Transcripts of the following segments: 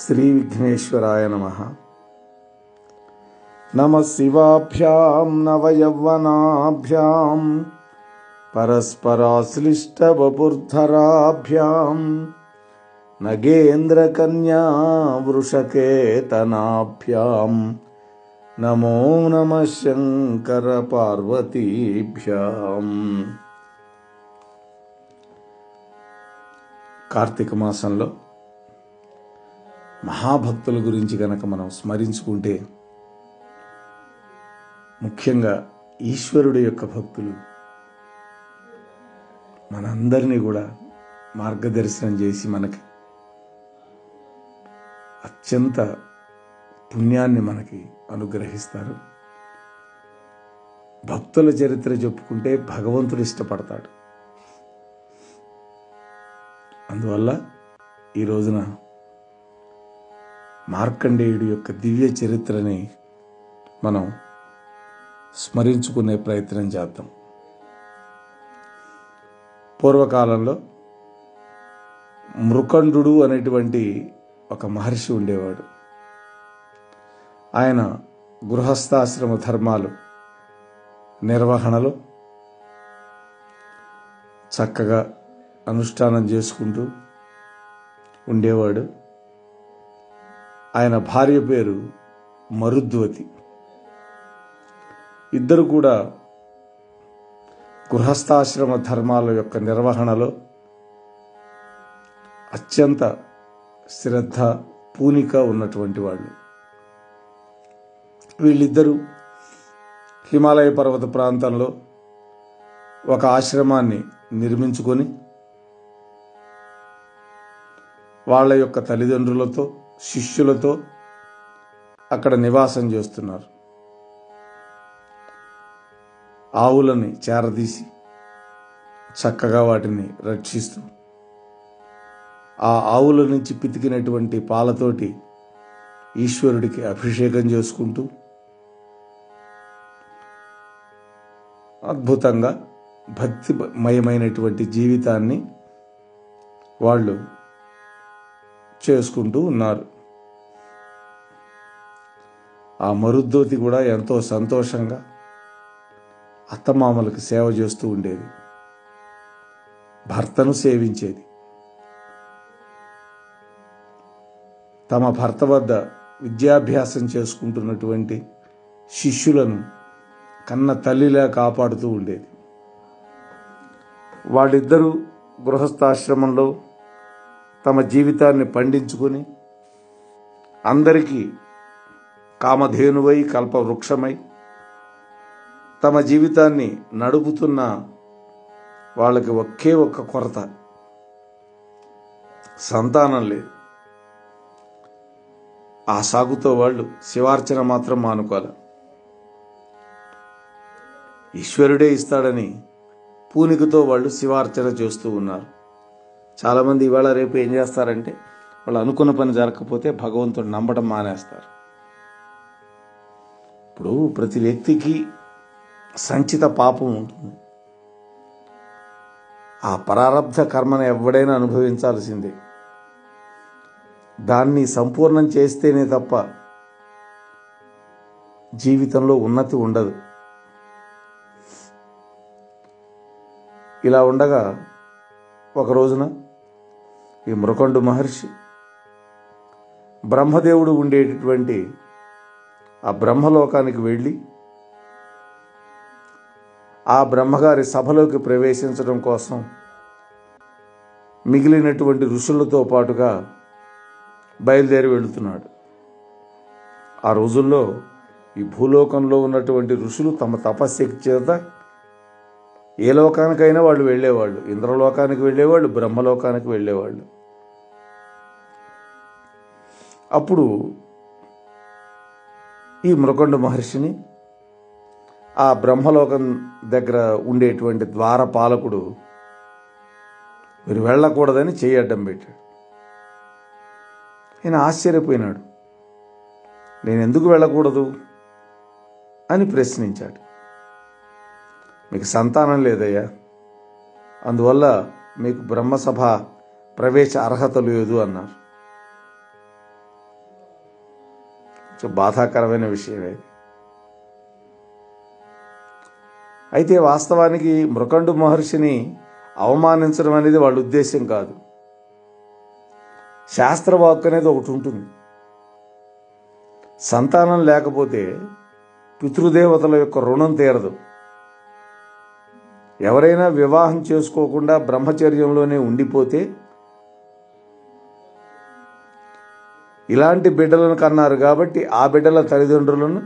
శ్రీ విఘ్నేశ్వరాయ నమః. నమః శివాభ్యాం నవయౌవనాభ్యాం పరస్పరాశ్లిష్టవపుర్ధరాభ్యాం నగేంద్రకన్యా వృషకేతనాభ్యాం నమో నమః శంకర పార్వతీభ్యాం. కార్తీక మాసంలో మహాభక్తుల గురించి గనక మనం స్మరించుకుంటే, ముఖ్యంగా ఈశ్వరుడి యొక్క భక్తులు మనందరినీ కూడా మార్గదర్శనం చేసి మనకి అత్యంత పుణ్యాన్ని మనకి అనుగ్రహిస్తారు. భక్తుల చరిత్ర చెప్పుకుంటే భగవంతుడు ఇష్టపడతాడు. అందువల్ల ఈ రోజున మార్కండేయుడి యొక్క దివ్య చరిత్రని మనం స్మరించుకునే ప్రయత్నం చేద్దాం. పూర్వకాలంలో మృకండు అనేటువంటి ఒక మహర్షి ఉండేవాడు. ఆయన గృహస్థాశ్రమ ధర్మాలు నిర్వహణలో చక్కగా అనుష్ఠానం చేసుకుంటూ ఉండేవాడు. ఆయన భార్య పేరు మరుద్వతి. ఇద్దరు కూడా గృహస్థాశ్రమ ధర్మాల యొక్క నిర్వహణలో అత్యంత శ్రద్ధ పూనిక ఉన్నటువంటి వాళ్ళు. వీళ్ళిద్దరూ హిమాలయ పర్వత ప్రాంతంలో ఒక ఆశ్రమాన్ని నిర్మించుకొని వాళ్ళ యొక్క తల్లిదండ్రులతో శిష్యులతో అక్కడ నివాసం చేస్తున్నారు. ఆవులని చేరదీసి చక్కగా వాటిని రక్షిస్తూ, ఆ ఆవుల నుంచి పితికినటువంటి పాలతోటి ఈశ్వరుడికి అభిషేకం చేసుకుంటూ అద్భుతంగా భక్తిమయమైనటువంటి జీవితాన్ని వాళ్ళు చేసుకుంటూ ఉన్నారు. ఆ మరుద్వతి కూడా ఎంతో సంతోషంగా అత్తమామలకు సేవ చేస్తూ ఉండేది, భర్తను సేవించేది. తమ భర్త వద్ద విద్యాభ్యాసం చేసుకుంటున్నటువంటి శిష్యులను కన్న తల్లిలా కాపాడుతూ ఉండేది. వాళ్ళిద్దరూ గృహస్థాశ్రమంలో తమ జీవితాన్ని పండించుకొని అందరికీ కామధేనువై కల్పవృక్షమై తమ జీవితాన్ని నడుపుతున్న వాళ్ళకి ఒకే ఒక్క కొరత, సంతానం లేదు. ఆ సాగుతో వాళ్ళు శివార్చన మాత్రం మానుకోవాలి. ఈశ్వరుడే ఇస్తాడని పూనికతో వాళ్ళు శివార్చన చేస్తూ ఉన్నారు. చాలామంది ఇవాళ రేపు ఏం చేస్తారంటే, వాళ్ళు అనుకున్న పని జరగకపోతే భగవంతుడు నమ్మడం మానేస్తారు. ఇప్పుడు ప్రతి వ్యక్తికి సంచిత పాపం ఉంటుంది. ఆ ప్రారబ్ధ కర్మను ఎవడైనా అనుభవించాల్సిందే. దాన్ని సంపూర్ణం చేస్తేనే తప్ప జీవితంలో ఉన్నతి ఉండదు. ఇలా ఉండగా ఒక రోజున ఈ మృకండు మహర్షి బ్రహ్మదేవుడు ఉండేటటువంటి ఆ బ్రహ్మలోకానికి వెళ్ళి ఆ బ్రహ్మగారి సభలోకి ప్రవేశించడం కోసం మిగిలినటువంటి ఋషులతో పాటుగా బయలుదేరి వెళుతున్నాడు. ఆ రోజుల్లో ఈ భూలోకంలో ఉన్నటువంటి ఋషులు తమ తపశ్శక్తి చేత ఏ లోకానికైనా వాళ్ళు వెళ్ళేవాళ్ళు. ఇంద్రలోకానికి వెళ్ళేవాళ్ళు, బ్రహ్మలోకానికి వెళ్ళేవాళ్ళు. అప్పుడు ఈ మృకండు మహర్షిని ఆ బ్రహ్మలోకం దగ్గర ఉండేటువంటి ద్వారపాలకుడు మీరు వెళ్ళకూడదని చెయ్యి అడ్డం పెట్టాడు. ఆయన ఆశ్చర్యపోయినాడు. నేను ఎందుకు వెళ్ళకూడదు అని ప్రశ్నించాడు. మీకు సంతానం లేదయ్యా, అందువల్ల మీకు బ్రహ్మసభ ప్రవేశ అర్హత లేదు అన్నారు. బాధాకరమైన విషయమే. అయితే వాస్తవానికి మృకండు మహర్షిని అవమానించడం అనేది వాళ్ళ ఉద్దేశం కాదు. శాస్త్రవాక్కు అనేది ఒకటి ఉంటుంది. సంతానం లేకపోతే పితృదేవతల యొక్క రుణం తీరదు. ఎవరైనా వివాహం చేసుకోకుండా బ్రహ్మచర్యంలోనే ఉండిపోతే ఇలాంటి బిడ్డలను కన్నారు కాబట్టి ఆ బిడ్డల తల్లిదండ్రులను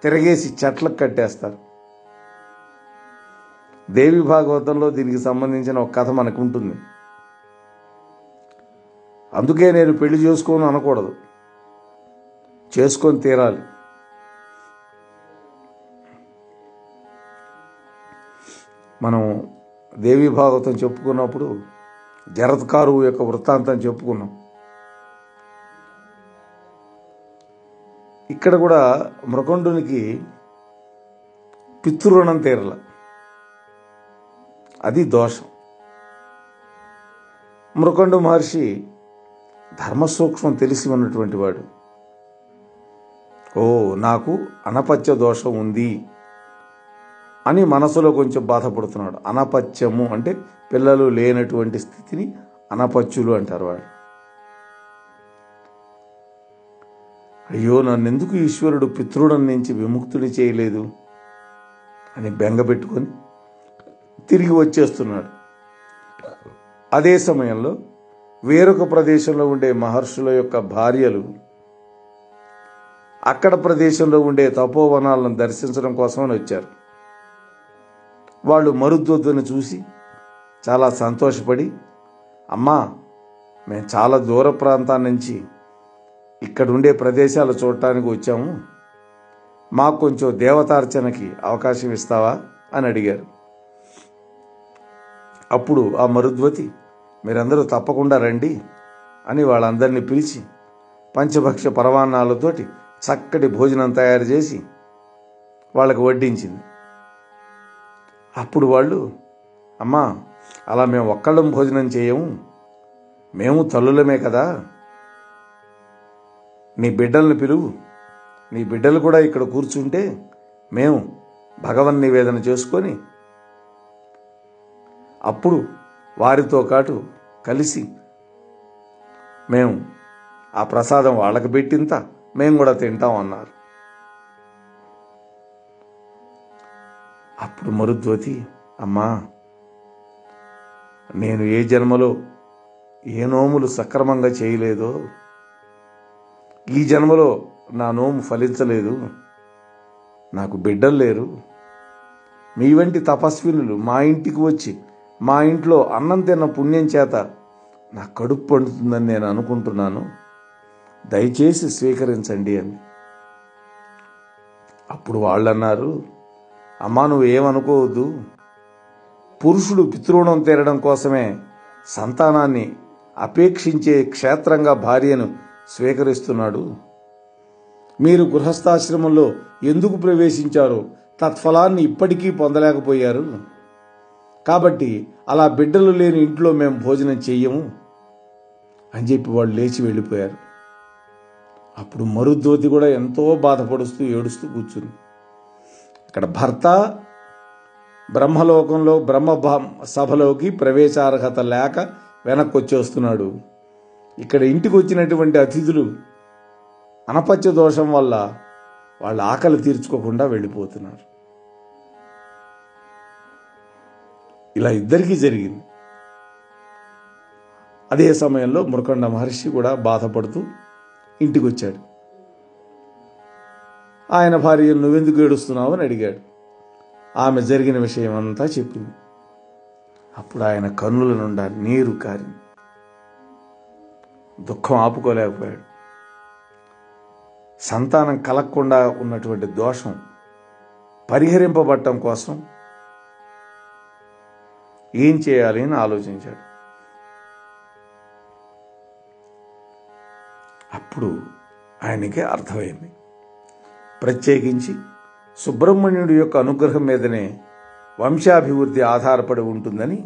తిరగేసి చెట్లకు కట్టేస్తారు. దేవి భాగవతంలో దీనికి సంబంధించిన ఒక కథ మనకు ఉంటుంది. అందుకే నేను పెళ్లి చేసుకోను అనకూడదు, చేసుకొని తీరాలి. మనం దేవి భాగవతం చెప్పుకున్నప్పుడు జరత్కారువు యొక్క వృత్తాంతం చెప్పుకున్నాం. ఇక్కడ కూడా మృకండునికి పితృరుణం తీరల, అది దోషం. మృకండు మహర్షి ధర్మసూక్ష్మం తెలిసి ఉన్నటువంటి వాడు. నాకు అనపత్య దోషం ఉంది అని మనసులో కొంచెం బాధపడుతున్నాడు. అనపత్యము అంటే పిల్లలు లేనటువంటి స్థితిని అనపత్యులు అంటారు వాళ్ళు. అయ్యో, నన్నెందుకు ఈశ్వరుడు పితృడం నుంచి విముక్తుడి చేయలేదు అని బెంగ పెట్టుకొని తిరిగి వచ్చేస్తున్నాడు. అదే సమయంలో వేరొక ప్రదేశంలో ఉండే మహర్షుల యొక్క భార్యలు అక్కడ ప్రదేశంలో ఉండే తపోవనాలను దర్శించడం కోసమని వచ్చారు. వాళ్ళు మరుద్వద్దును చూసి చాలా సంతోషపడి, అమ్మా, మేము చాలా దూర ప్రాంతాల నుంచి ఇక్కడ ఉండే ప్రదేశాలు చూడటానికి వచ్చాము, మాకు కొంచెం దేవతార్చనకి అవకాశం ఇస్తావా అని అడిగారు. అప్పుడు ఆ మరుద్వతి, మీరందరూ తప్పకుండా రండి అని వాళ్ళందరినీ పిలిచి పంచభక్ష పరమాన్నాలతోటి చక్కటి భోజనం తయారు చేసి వాళ్ళకు వడ్డించింది. అప్పుడు వాళ్ళు, అమ్మా, అలా మేము ఒక్కళ్ళం భోజనం చేయము, మేము తల్లులమే కదా, నీ బిడ్డల్ని పిలువు, నీ బిడ్డలు కూడా ఇక్కడ కూర్చుంటే మేము భగవన్ నివేదన చేసుకొని అప్పుడు వారితో పాటు కలిసి మేము ఆ ప్రసాదం వాళ్ళకి పెట్టింత మేము కూడా తింటాం అన్నారు. అప్పుడు మరుద్వతి, అమ్మా, నేను ఏ జన్మలో ఏ నోములు సక్రమంగా చేయలేదో ఈ జన్మలో నా నోము ఫలించలేదు, నాకు బిడ్డలు లేరు, మీ వంటి తపస్వినులు మా ఇంటికి వచ్చి మా ఇంట్లో అన్నం తిన్న పుణ్యం చేత నా కడుపు పండుతుందని నేను అనుకుంటున్నాను, దయచేసి స్వీకరించండి అని. అప్పుడు వాళ్ళు అన్నారు, అమ్మా, నువ్వు ఏమనుకోవద్దు, పురుషుడు పితృణం తీరడం కోసమే సంతానాన్ని అపేక్షించే క్షేత్రంగా భార్యను స్వీకరిస్తున్నాడు. మీరు గృహస్థాశ్రమంలో ఎందుకు ప్రవేశించారో తత్ఫలాన్ని ఇప్పటికీ పొందలేకపోయారు, కాబట్టి అలా బిడ్డలు లేని ఇంట్లో మేము భోజనం చెయ్యము అని చెప్పి వాళ్ళు లేచి వెళ్ళిపోయారు. అప్పుడు మరుద్వతి కూడా ఎంతో బాధపడుస్తూ ఏడుస్తూ కూర్చుంది. ఇక్కడ భర్త బ్రహ్మలోకంలో బ్రహ్మ సభలోకి ప్రవేశార్హత లేక వెనక్కి వచ్చేస్తున్నాడు. ఇక్కడ ఇంటికి వచ్చినటువంటి అతిథులు అనపత్య దోషం వల్ల వాళ్ళ ఆకలి తీర్చుకోకుండా వెళ్ళిపోతున్నారు. ఇలా ఇద్దరికీ జరిగింది. అదే సమయంలో మృకండ మహర్షి కూడా బాధపడుతూ ఇంటికి వచ్చాడు. ఆయన భార్య, నువ్వెందుకు ఏడుస్తున్నావు అని అడిగాడు. ఆమె జరిగిన విషయం అంతా చెప్పింది. అప్పుడు ఆయన కన్నుల నుండి నీరు కారింది. దుఃఖం ఆపుకోలేకపోయాడు. సంతానం కలగకుండా ఉన్నటువంటి దోషం పరిహరింపబడటం కోసం ఏం చేయాలి అని ఆలోచించాడు. అప్పుడు ఆయనకి అర్థమైంది. ప్రత్యేకించి సుబ్రహ్మణ్యుడి యొక్క అనుగ్రహం మీదనే వంశాభివృద్ధి ఆధారపడి ఉంటుందని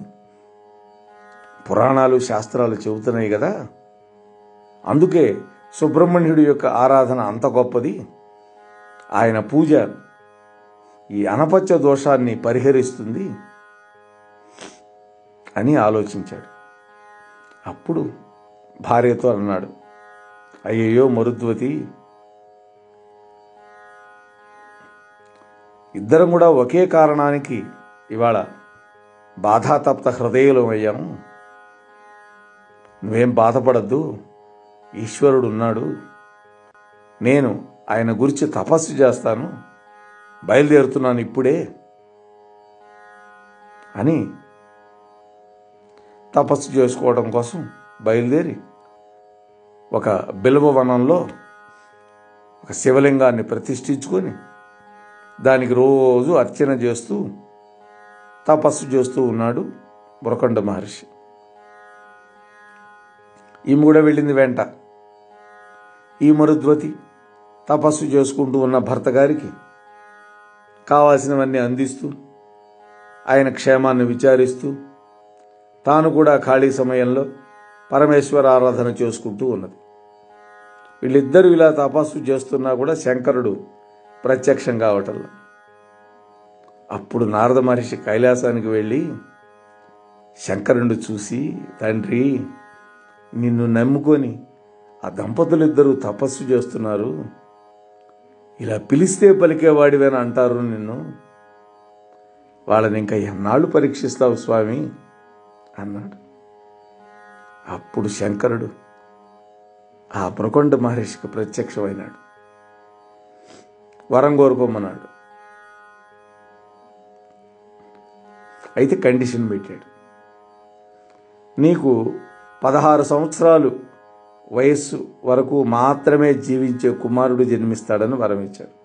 పురాణాలు శాస్త్రాలు చెబుతున్నాయి కదా. అందుకే సుబ్రహ్మణ్యుడి యొక్క ఆరాధన అంత గొప్పది, ఆయన పూజ ఈ అనపత్య దోషాన్ని పరిహరిస్తుంది అని ఆలోచించాడు. అప్పుడు భార్యతో అన్నాడు, అయ్యయ్యో మరుద్వతి, ఇద్దరం కూడా ఒకే కారణానికి ఇవాళ బాధాతప్త హృదయులం అయ్యాము. నువ్వేం బాధపడద్దు, ఈశ్వరుడు ఉన్నాడు, నేను ఆయన గురించి తపస్సు చేస్తాను, బయలుదేరుతున్నాను ఇప్పుడే అని తపస్సు చేసుకోవడం కోసం బయలుదేరి ఒక బిల్వవనంలో ఒక శివలింగాన్ని ప్రతిష్ఠించుకొని దానికి రోజు అర్చన చేస్తూ తపస్సు చేస్తూ ఉన్నాడు మృకండ మహర్షి. ఈమె కూడా వెళ్ళింది వెంట. ఈ మరుద్వతి తపస్సు చేసుకుంటూ ఉన్న భర్త గారికి కావాల్సినవన్నీ అందిస్తూ ఆయన క్షేమాన్ని విచారిస్తూ తాను కూడా ఖాళీ సమయంలో పరమేశ్వర ఆరాధన చేసుకుంటూ ఉన్నది. వీళ్ళిద్దరూ ఇలా తపస్సు చేస్తున్నా కూడా శంకరుడు ప్రత్యక్షం కావటంలో. అప్పుడు నారద మహర్షి కైలాసానికి వెళ్ళి శంకరుడు చూసి, తండ్రి, నిన్ను నమ్ముకొని ఆ దంపతులిద్దరూ తపస్సు చేస్తున్నారు, ఇలా పిలిస్తే పలికేవాడివేనా అంటారు నిన్ను, వాళ్ళని ఇంకా ఎన్నాళ్ళు పరీక్షిస్తావు స్వామి అన్నాడు. అప్పుడు శంకరుడు ఆ మృకండ మహర్షికి ప్రత్యక్షమైనాడు. వరం కోరుకోమన్నాడు. అయితే కండిషన్ పెట్టాడు. నీకు 16 సంవత్సరాలు వయస్సు వరకు మాత్రమే జీవించే కుమారుడు జన్మిస్తాడని వరం ఇచ్చాడు.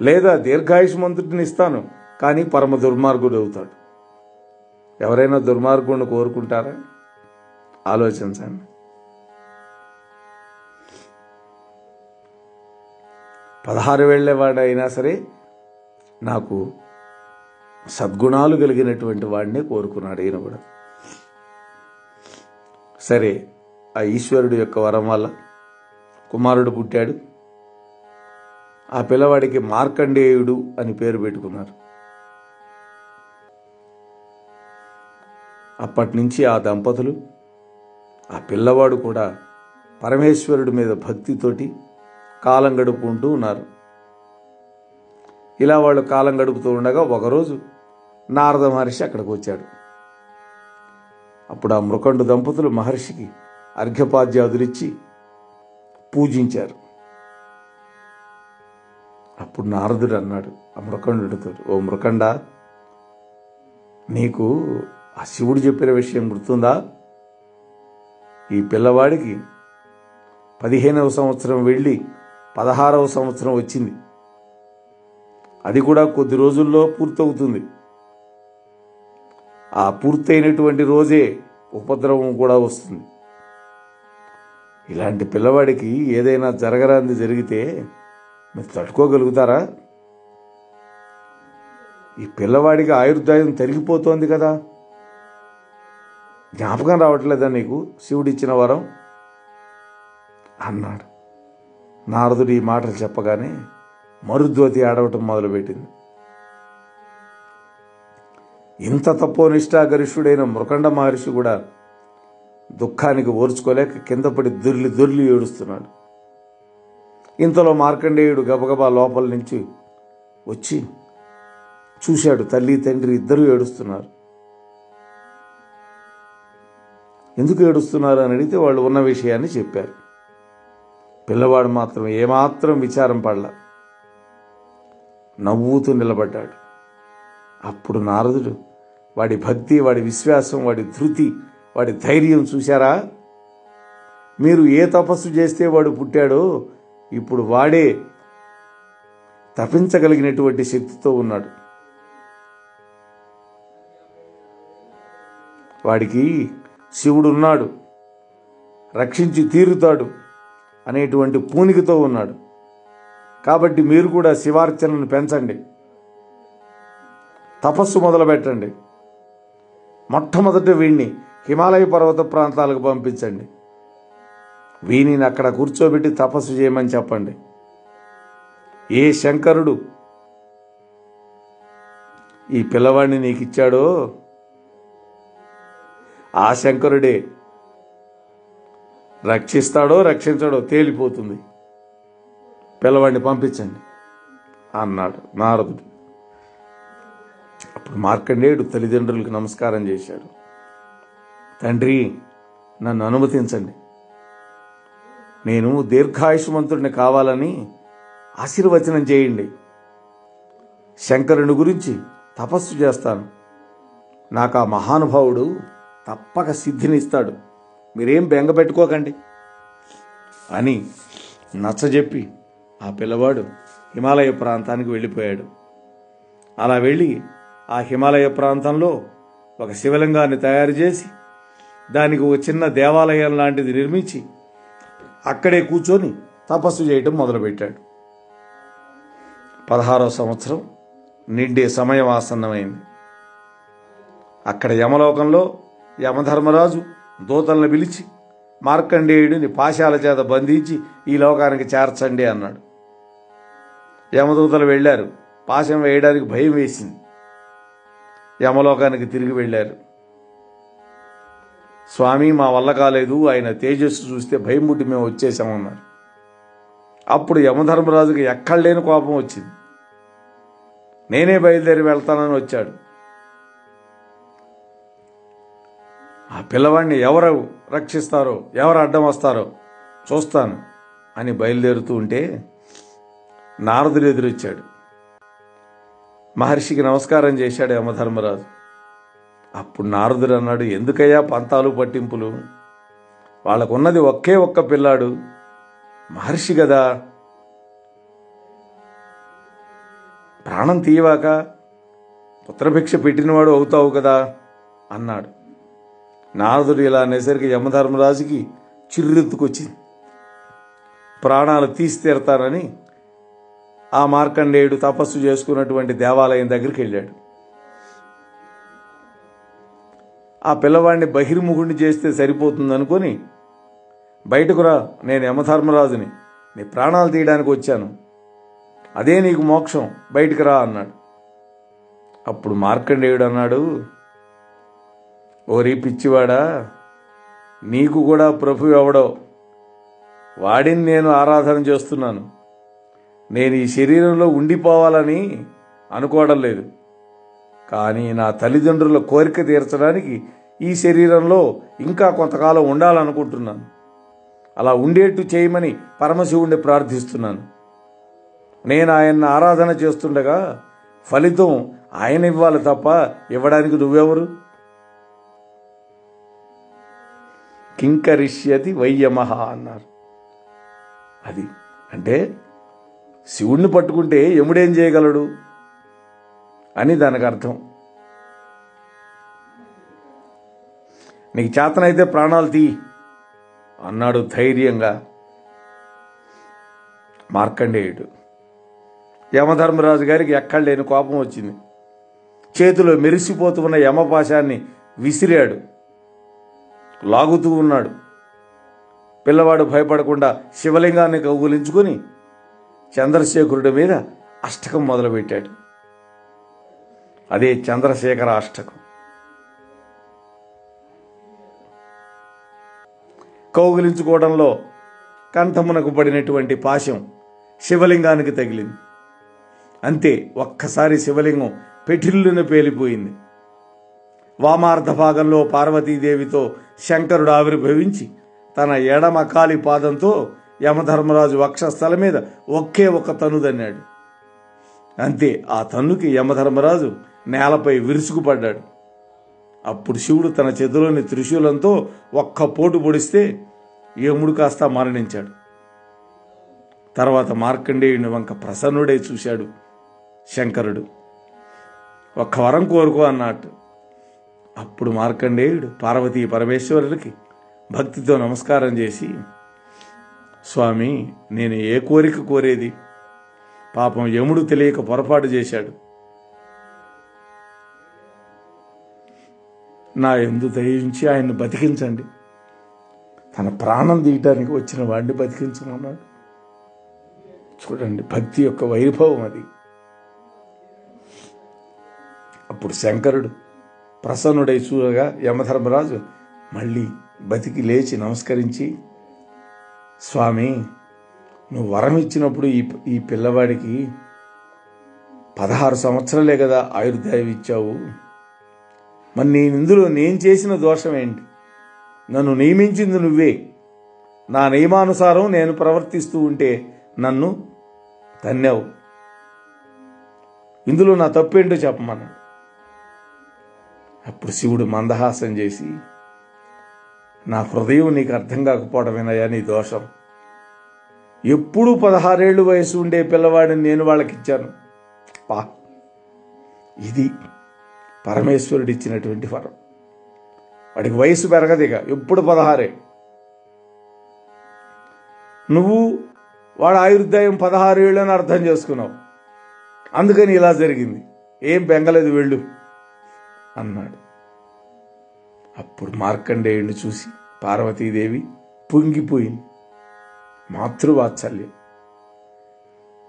లేదా దీర్ఘాయుష్మంతుడిని ఇస్తాను, కానీ పరమ దుర్మార్గుడు అవుతాడు. ఎవరైనా దుర్మార్గుడిని కోరుకుంటారా? ఆలోచించండి. 16 ఏళ్లవాడైనా సరే నాకు సద్గుణాలు కలిగినటువంటి వాడినే కోరుకున్నాడు ఈయన కూడా. సరే, ఆ ఈశ్వరుడు యొక్క వరం వల్ల కుమారుడు పుట్టాడు. ఆ పిల్లవాడికి మార్కండేయుడు అని పేరు పెట్టుకున్నారు. అప్పటి నుంచి ఆ దంపతులు, ఆ పిల్లవాడు కూడా పరమేశ్వరుడి మీద భక్తితోటి కాలం గడుపుకుంటూ ఉన్నారు. ఇలా వాళ్ళు కాలం గడుపుతూ ఉండగా ఒకరోజు నారద మహర్షి అక్కడికి వచ్చాడు. అప్పుడు ఆ మృకండు దంపతులు మహర్షికి అర్ఘ్యపాద్యాదులిచ్చి పూజించారు. అప్పుడు నారదుడు అన్నాడు ఆ మృకండుడితో, ఓ మృకండ, నీకు ఆ శివుడు చెప్పిన విషయం గుర్తుందా? ఈ పిల్లవాడికి 15వ సంవత్సరం వెళ్ళి 16వ సంవత్సరం వచ్చింది. అది కూడా కొద్ది రోజుల్లో పూర్తవుతుంది. ఆ పూర్తయినటువంటి రోజే ఉపద్రవం కూడా వస్తుంది. ఇలాంటి పిల్లవాడికి ఏదైనా జరగరాంది జరిగితే మీరు తట్టుకోగలుగుతారా? ఈ పిల్లవాడికి ఆయుర్దాయం తరిగిపోతోంది కదా, జ్ఞాపకం రావట్లేదా నీకు శివుడిచ్చిన వరం అన్నాడు. నారదుడు ఈ మాటలు చెప్పగానే మరుద్వతి ఆడవటం మొదలుపెట్టింది. ఇంత తపోనిష్టాగరిష్ఠుడైన మృకండ మహర్షి కూడా దుఃఖానికి ఓర్చుకోలేక కింద పడి దొర్లి దొర్లి ఏడుస్తున్నాడు. ఇంతలో మార్కండేయుడు గబగబా లోపల నుంచి వచ్చి చూశాడు. తల్లి తండ్రి ఇద్దరూ ఏడుస్తున్నారు. ఎందుకు ఏడుస్తున్నారు అని అడిగితే వాళ్ళు ఉన్న విషయాన్ని చెప్పారు. పిల్లవాడు మాత్రం ఏమాత్రం విచారం పడలా, నవ్వుతూ నిలబడ్డాడు. అప్పుడు నారదుడు వాడి భక్తి, వాడి విశ్వాసం, వాడి ధృతి, వాడి ధైర్యం చూశారా? మీరు ఏ తపస్సు చేస్తే వాడు పుట్టాడో ఇప్పుడు వాడే తపించగలిగినటువంటి శక్తితో ఉన్నాడు. వాడికి శివుడు ఉన్నాడు, రక్షించి తీరుతాడు అనేటువంటి పూనికతో ఉన్నాడు. కాబట్టి మీరు కూడా శివార్చనను పెంచండి, తపస్సు మొదలుపెట్టండి. మొట్టమొదట వీడిని హిమాలయ పర్వత ప్రాంతాలకు పంపించండి. వీనిని అక్కడ కూర్చోబెట్టి తపస్సు చేయమని చెప్పండి. ఏ శంకరుడు ఈ పిల్లవాడిని నీకు ఇచ్చాడో ఆ శంకరుడే రక్షిస్తాడో రక్షించాడో తేలిపోతుంది. పిల్లవాడిని పంపించండి అన్నాడు నారదుడు. అప్పుడు మార్కండేయుడు తల్లిదండ్రులకు నమస్కారం చేశాడు. తండ్రి, నన్ను అనుమతించండి. నేను దీర్ఘాయుష్మంతుడిని కావాలని ఆశీర్వచనం చేయండి. శంకరుని గురించి తపస్సు చేస్తాను. నాకు ఆ మహానుభావుడు తప్పక సిద్ధినిస్తాడు. మీరేం బెంగ పెట్టుకోకండి అని నచ్చజెప్పి ఆ పిల్లవాడు హిమాలయ ప్రాంతానికి వెళ్ళిపోయాడు. అలా వెళ్ళి ఆ హిమాలయ ప్రాంతంలో ఒక శివలింగాన్ని తయారు చేసి దానికి ఒక చిన్న దేవాలయం లాంటిది నిర్మించి అక్కడే కూర్చొని తపస్సు చేయటం మొదలుపెట్టాడు. 16వ సంవత్సరం నిండే సమయం ఆసన్నమైంది. అక్కడ యమలోకంలో యమధర్మరాజు దూతలను పిలిచి మార్కండేయుడిని పాశాల చేత బంధించి ఈ లోకానికి చేర్చండి అన్నాడు. యమదూతలు వెళ్ళారు. పాశం వేయడానికి భయం వేసింది. యమలోకానికి తిరిగి వెళ్ళారు. స్వామి, మా వల్ల కాలేదు, ఆయన తేజస్సు చూస్తే భయం పుట్టి మేము వచ్చేసామన్నారు. అప్పుడు యమధర్మరాజుకి ఎక్కడలేని కోపం వచ్చింది. నేనే బయలుదేరి వెళ్తానని వచ్చాడు. ఆ పిల్లవాడిని ఎవరు రక్షిస్తారో, ఎవరు అడ్డం వస్తారో చూస్తాను అని బయలుదేరుతూ ఉంటే నారదుడు ఎదురొచ్చాడు. మహర్షికి నమస్కారం చేశాడు యమధర్మరాజు. అప్పుడు నారదుడు అన్నాడు, ఎందుకయ్యా పంతాలు పట్టింపులు? వాళ్ళకున్నది ఒకే ఒక్క పిల్లాడు, మహర్షి కదా, ప్రాణం తీయవాక పుత్రభిక్ష పెట్టినవాడు అవుతావు కదా అన్నాడు. నారదుడు ఇలా అనేసరికి యమధర్మరాజుకి చిర్రెత్తుకొచ్చింది. ప్రాణాలు తీసి తీరతానని ఆ మార్కండేయుడు తపస్సు చేసుకున్నటువంటి దేవాలయం దగ్గరికి వెళ్ళాడు. ఆ పిల్లవాడిని బహిర్ముఖుడిని చేస్తే సరిపోతుందనుకొని, బయటకు రా, నేను యమధర్మరాజుని, నీ ప్రాణాలు తీయడానికి వచ్చాను, అదే నీకు మోక్షం, బయటికి రా అన్నాడు. అప్పుడు మార్కండేయుడు అన్నాడు, ఓరి పిచ్చివాడా, నీకు కూడా ప్రభు ఎవడో వాడిని నేను ఆరాధన చేస్తున్నాను. నేను ఈ శరీరంలో ఉండిపోవాలని అనుకోవడం లేదు, కానీ నా తల్లిదండ్రుల కోరిక తీర్చడానికి ఈ శరీరంలో ఇంకా కొంతకాలం ఉండాలనుకుంటున్నాను. అలా ఉండేట్టు చేయమని పరమశివుణ్ణి ప్రార్థిస్తున్నాను. నేను ఆయన్ని ఆరాధన చేస్తుండగా ఫలితం ఆయన ఇవ్వాలి తప్ప ఇవ్వడానికి నువ్వెవరు? కింకరిష్యతి వయ్యమహ అన్నారు. అది అంటే శివుణ్ణి పట్టుకుంటే యముడేం చేయగలడు అని దానికి అర్థం. నీకు చేతనైతే ప్రాణాలు తీ అన్నాడు ధైర్యంగా మార్కండేయుడు. యమధర్మరాజు గారికి ఎక్కడ లేని కోపం వచ్చింది. చేతిలో మెరిసిపోతున్న యమపాశాన్ని విసిరాడు. లాగుతూ ఉన్నాడు. పిల్లవాడు భయపడకుండా శివలింగాన్ని కౌగులించుకుని చంద్రశేఖరుడి మీద అష్టకం మొదలుపెట్టాడు. అదే చంద్రశేఖర అష్టకం. కౌగిలించుకోవడంలో కంఠమునకు పడినటువంటి పాశం శివలింగానికి తగిలింది. అంతే, ఒక్కసారి శివలింగం పెఠిల్లున పేలిపోయింది. వామార్ధ భాగంలో పార్వతీదేవితో శంకరుడు ఆవిర్భవించి తన ఎడమ కాలి పాదంతో యమధర్మరాజు వక్షస్థల మీద ఒకే ఒక తన్నుదన్నాడు. అంతే, ఆ తన్నుకి యమధర్మరాజు నేలపై విరుచుకుపడ్డాడు. అప్పుడు శివుడు తన చేతిలోని త్రిశూలంతో ఒక్క పోటు పొడిస్తే యముడు కాస్త మరణించాడు. తర్వాత మార్కండేయుని వంక ప్రసన్నుడై చూశాడు శంకరుడు. ఒక్క వరం కోరుకో అన్నట్టు. అప్పుడు మార్కండేయుడు పార్వతీ పరమేశ్వరులకి భక్తితో నమస్కారం చేసి, స్వామి, నేను ఏ కోరిక కోరేది? పాపం యముడు తెలియక పొరపాటు చేశాడు. నా యందు దయించి ఆయన్ని బతికించండి. తన ప్రాణం తీయటానికి వచ్చిన వాడిని బతికించమన్నాడు. చూడండి భక్తి యొక్క వైభవం అది. అప్పుడు శంకరుడు ప్రసన్నుడై చూడగా యమధర్మరాజు మళ్ళీ బతికి లేచి నమస్కరించి, స్వామి, నువ్వు వరం ఇచ్చినప్పుడు ఈ పిల్లవాడికి 16 సంవత్సరాలే కదా ఆయుర్దాయం ఇచ్చావు. మరి ఇందులో నేను చేసిన దోషం ఏంటి? నన్ను నియమించింది నువ్వే. నా నియమానుసారం నేను ప్రవర్తిస్తూ ఉంటే నన్ను తన్నావు. ఇందులో నా తప్పేంటో చెప్పమన్నాడు. అప్పుడు శివుడు మందహాసం చేసి, నా హృదయం నీకు అర్థం కాకపోవడమేనయ్యా నీ దోషం. ఎప్పుడు 16 ఏళ్ళు వయసు ఉండే పిల్లవాడిని నేను వాళ్ళకిచ్చాను. ఇది పరమేశ్వరుడు ఇచ్చినటువంటి వరం. వాడికి వయసు పెరగదిక, ఎప్పుడు 16. నువ్వు వాడు ఆయుర్దాయం 16 ఏళ్ళు అని అర్థం చేసుకున్నావు. అందుకని ఇలా జరిగింది. ఏం బెంగలేదు, వెళ్ళు అన్నాడు. అప్పుడు మార్కండేయుడిని చూసి పార్వతీదేవి పొంగిపోయింది. మాతృవాత్సల్యం.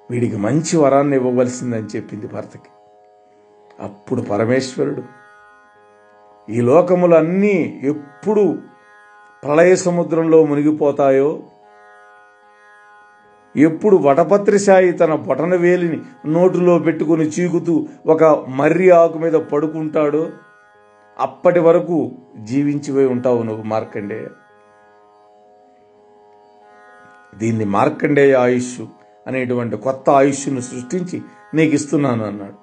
వీడికి మంచి వరాన్ని ఇవ్వవలసిందని చెప్పింది భర్తకి. అప్పుడు పరమేశ్వరుడు, ఈ లోకములన్నీ ఎప్పుడు ప్రళయ సముద్రంలో మునిగిపోతాయో, ఎప్పుడు వటపత్రిశాయి తన బొటన వేలిని నోటులో పెట్టుకుని చీకుతూ ఒక మర్రి ఆకు మీద పడుకుంటాడో, అప్పటి వరకు జీవించిపోయి ఉంటావు నువ్వు మార్కండేయ. దీన్ని మార్కండేయ ఆయుష్ అనేటువంటి కొత్త ఆయుష్ను సృష్టించి నీకు ఇస్తున్నాను అన్నాడు.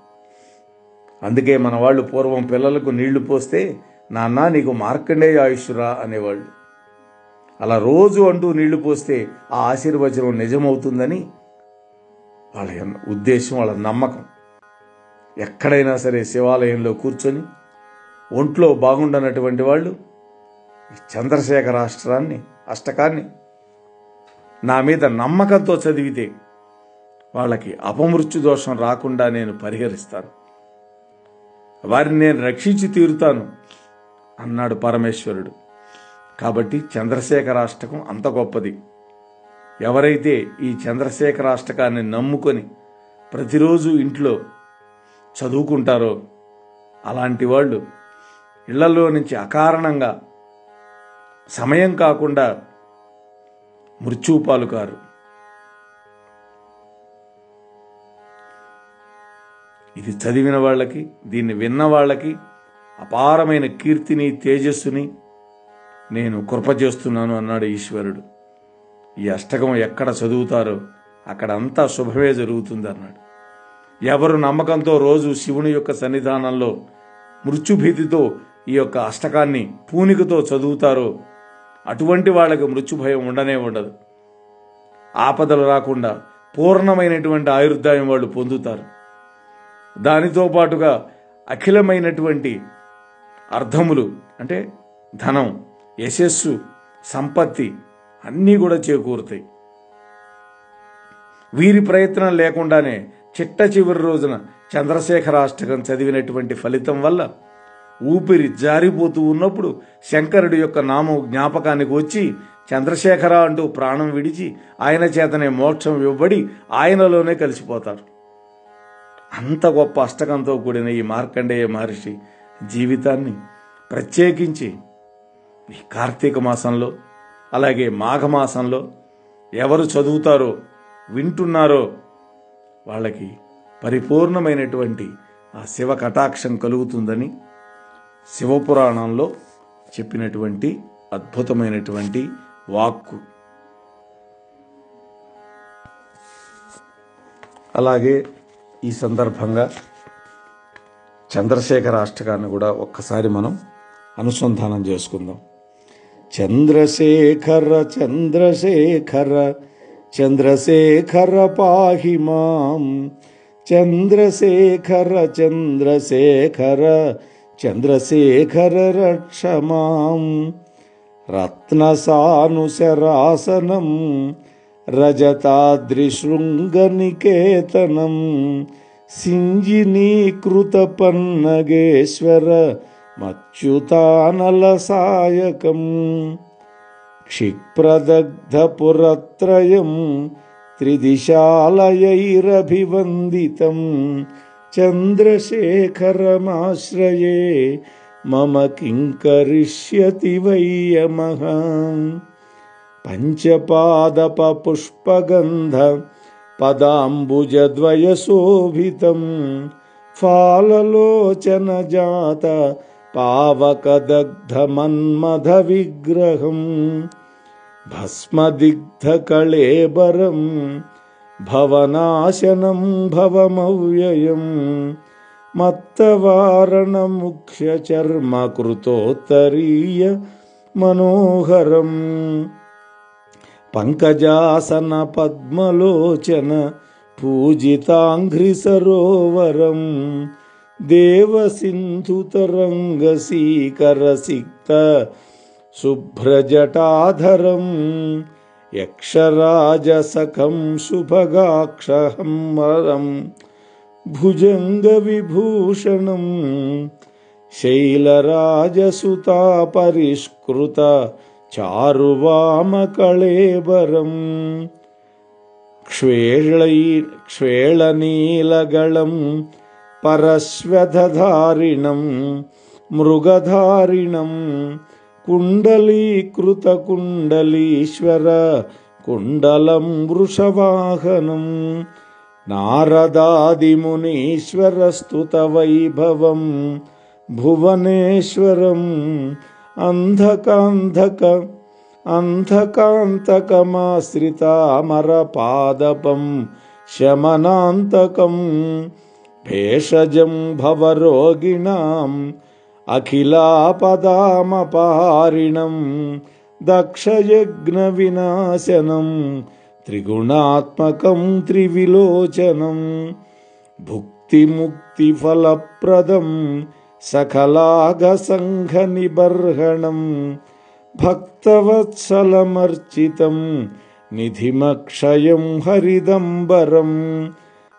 అందుకే మన వాళ్ళు పూర్వం పిల్లలకు నీళ్లు పోస్తే, నాన్న నీకు మార్కండేయ ఆయుష్రా అనేవాళ్ళు. అలా రోజు అంటూ నీళ్లు పోస్తే ఆ ఆశీర్వచనం నిజమవుతుందని వాళ్ళ ఉద్దేశం, వాళ్ళ నమ్మకం. ఎక్కడైనా సరే శివాలయంలో కూర్చొని ఒంట్లో బాగుండనటువంటి వాళ్ళు ఈ చంద్రశేఖర అష్టకాన్ని నా మీద నమ్మకంతో చదివితే వాళ్ళకి అపమృత్యు దోషం రాకుండా నేను పరిహరిస్తాను, వారిని నేను రక్షించి తీరుతాను అన్నాడు పరమేశ్వరుడు. కాబట్టి చంద్రశేఖరాష్టకం అంత గొప్పది. ఎవరైతే ఈ చంద్రశేఖరాష్టకాన్ని నమ్ముకొని ప్రతిరోజు ఇంట్లో చదువుకుంటారో అలాంటి వాళ్ళు ఇళ్లలో నుంచి అకారణంగా సమయం కాకుండా మృత్యుపాలు కారు. ఇది చదివిన వాళ్ళకి, దీన్ని విన్న వాళ్ళకి అపారమైన కీర్తిని, తేజస్సుని నేను కృప చేస్తున్నాను అన్నాడు ఈశ్వరుడు. ఈ అష్టకం ఎక్కడ చదువుతారో అక్కడంతా శుభమే జరుగుతుంది అన్నాడు. ఎవరు నమ్మకంతో రోజు శివుని యొక్క సన్నిధానంలో మృత్యుభీతితో ఈ యొక్క అష్టకాన్ని పూనికతో చదువుతారో అటువంటి వాళ్ళకి మృత్యుభయం ఉండనే ఉండదు. ఆపదలు రాకుండా పూర్ణమైనటువంటి ఆయుర్దాయం వాళ్ళు పొందుతారు. దానితో పాటుగా అఖిలమైనటువంటి అర్థములు అంటే ధనం, యశస్సు, సంపత్తి అన్నీ కూడా చేకూరుతాయి. వీరి ప్రయత్నం లేకుండానే చిట్ట చివరి రోజున చంద్రశేఖరాష్టకం చదివినటువంటి ఫలితం వల్ల ఊపిరి జారిపోతూ ఉన్నప్పుడు శంకరుడి యొక్క నామం జ్ఞాపకానికి వచ్చి చంద్రశేఖర అంటూ ప్రాణం విడిచి ఆయన చేతనే మోక్షం ఇవ్వబడి ఆయనలోనే కలిసిపోతారు. అంత గొప్ప అష్టకంతో కూడిన ఈ మార్కండేయ మహర్షి జీవితాన్ని ప్రత్యేకించి ఈ కార్తీక మాసంలో అలాగే మాఘమాసంలో ఎవరు చదువుతారో, వింటున్నారో వాళ్ళకి పరిపూర్ణమైనటువంటి ఆ శివ కటాక్షం కలుగుతుందని శివపురాణంలో చెప్పినటువంటి అద్భుతమైనటువంటి వాక్కు. అలాగే ఈ సందర్భంగా చంద్రశేఖరాష్టకాన్ని కూడా ఒక్కసారి మనం అనుసంధానం చేసుకుందాం. చంద్రశేఖర చంద్రశేఖర చంద్రశేఖర పాహి మాం, చంద్రశేఖర చంద్రశేఖర చంద్రశేఖర రక్ష మాం. రత్నసానుశరాసనం రజతాద్రిశృంగనికేతనం సింజినీకృత పన్నగేశ్వర మచ్యుతానల సాయకం. క్షిప్రదగ్ధపురత్రయం త్రిదిశాలయైరభివందితం చంద్రశేఖరమాశ్రయే మమ కిం కరిష్యతి వై యమః. పంచపాదపపుష్పగంధ పదాంబుజద్వయశోభితం ఫాలలోచనజాత పావకదగ్ధమన్మథ విగ్రహం భస్మదిగ్ధకళేబరం భవనాశనం భవమవ్యయం మత్తవారణముఖ్యచర్మకృతోత్తరీయ మనోహరం పంకజాసన పద్మలోచన పూజితాంఘ్రి సరోవరం దేవసింధుతరంగసీకరసిక్త శుభ్రజటాధరం యక్షరాజసఖం శుభగాక్షహంవరం భుజంగవిభూషణం శైలరాజసుతాపరిష్కృత చారువామకళేబరం క్షేళనీలగళం పరశ్వధారిణం మృగధారిణం కుండలీకృతకుండలీశ్వర కుండలం వృషవాహనం నారదాదిమునీశ్వరస్తుతవైభవం భువనేశ్వరం అంధకాంతకమాశ్రితామరపాదపం శమనాంతకం భేషజం భవరోగిణాం అఖిలాపదామపారిణం దక్షయజ్ఞవినాశనం త్రిగుణాత్మకం త్రివిలోచనం భుక్తిముక్తిఫలప్రదం సకలాగసంఘనిబర్హణం భక్తవత్సలమర్చితం నిధిమక్షయం హరిదంబరం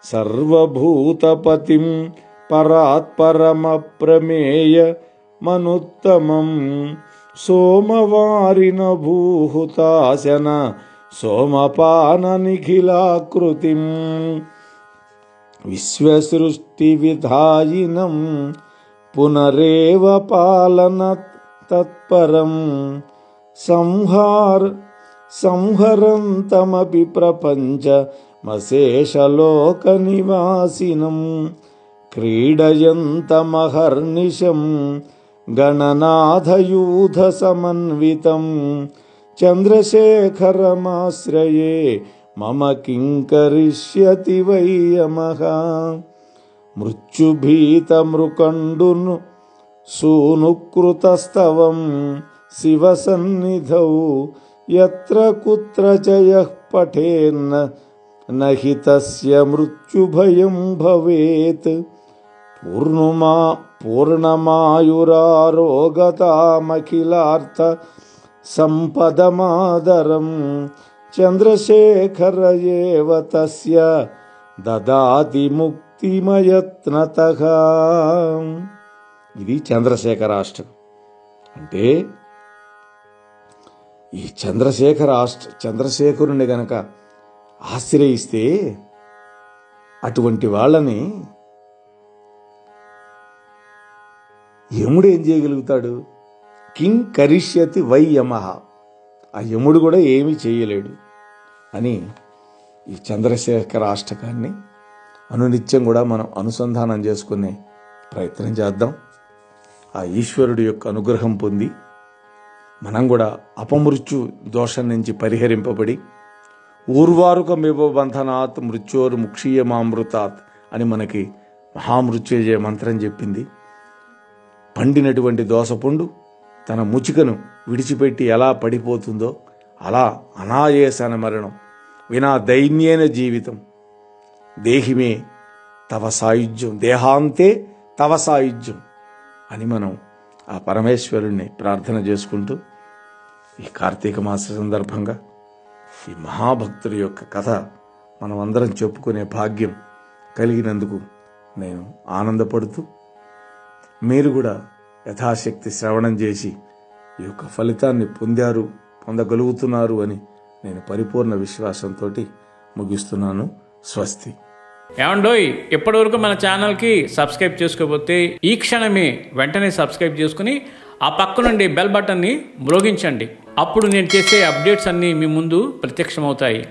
సర్వభూతపతిం పరాత్పరమప్రమేయ మనుత్తమం సోమవారిన భూహుతాశన సోమపాన నిఖిలాకృతిం విశ్వసృష్టివిధాయినం పునరేవ పాలన తత్పరం సంహరంతమపి ప్రపంచమశేషలోకనివాసినం క్రీడయంతమహర్నిశం గణనాథయూధసమన్వితం చంద్రశేఖరమాశ్రయే మమ కిం కరిష్యతి వై యమః. మృత్యుభీతమృకండును సూనుకృతస్తవం శివసన్నిధౌ యత్ర కుత్ర చ యః పఠేన్న నహి తస్య మృత్యుభయం భవేత్. పూర్ణమాయురారోగతామఖిలార్థ సంపదమాదరం చంద్రశేఖర ఏవ తస్య దదాతి ముక్తిమయత్నతః. ఇది చంద్రశేఖరాష్టకం. అంటే ఈ చంద్రశేఖరుని గనక ఆశ్రయిస్తే అటువంటి వాళ్ళని యముడు ఏం చేయగలుగుతాడు? కిం కరిష్యతి వై యమః. ఆ యముడు కూడా ఏమీ చేయలేడు అని ఈ చంద్రశేఖరాష్టకాన్ని అనునిత్యం కూడా మనం అనుసంధానం చేసుకునే ప్రయత్నం చేద్దాం. ఆ ఈశ్వరుడి యొక్క అనుగ్రహం పొంది మనం కూడా అపమృత్యు దోషం నుంచి పరిహరింపబడి ఊర్వారుకమివ బంధనాత్ మృత్యోర్ ముక్షీయమామృతాత్ అని మనకి మహామృత్యుజయ మంత్రం చెప్పింది. పండినటువంటి దోసపుండు తన ముచికను విడిచిపెట్టి ఎలా పడిపోతుందో అలా అనాయాసన మరణం వినా దైన్యేన జీవితం దేహిమే తవ సాయుధ్యం దేహాంతే తవ సాయుధ్యం అని మనం ఆ పరమేశ్వరుణ్ణి ప్రార్థన చేసుకుంటూ ఈ కార్తీక మాస సందర్భంగా ఈ మహాభక్తుడి యొక్క కథ మనం అందరం చెప్పుకునే భాగ్యం కలిగినందుకు నేను ఆనందపడుతూ మీరు కూడా యథాశక్తి శ్రవణం చేసి ఈ యొక్క ఫలితాన్ని పొందగలుగుతున్నారు అని నేను పరిపూర్ణ విశ్వాసంతో ముగిస్తున్నాను. స్వస్తి. ఏమండోయ్, ఇప్పటివరకు మన ఛానల్కి సబ్స్క్రైబ్ చేసుకోకపోతే ఈ క్షణమే వెంటనే సబ్స్క్రైబ్ చేసుకుని ఆ పక్క నుండి బెల్ బటన్ని మ్రోగించండి. అప్పుడు నేను చేసే అప్డేట్స్ అన్నీ మీ ముందు ప్రత్యక్షమవుతాయి.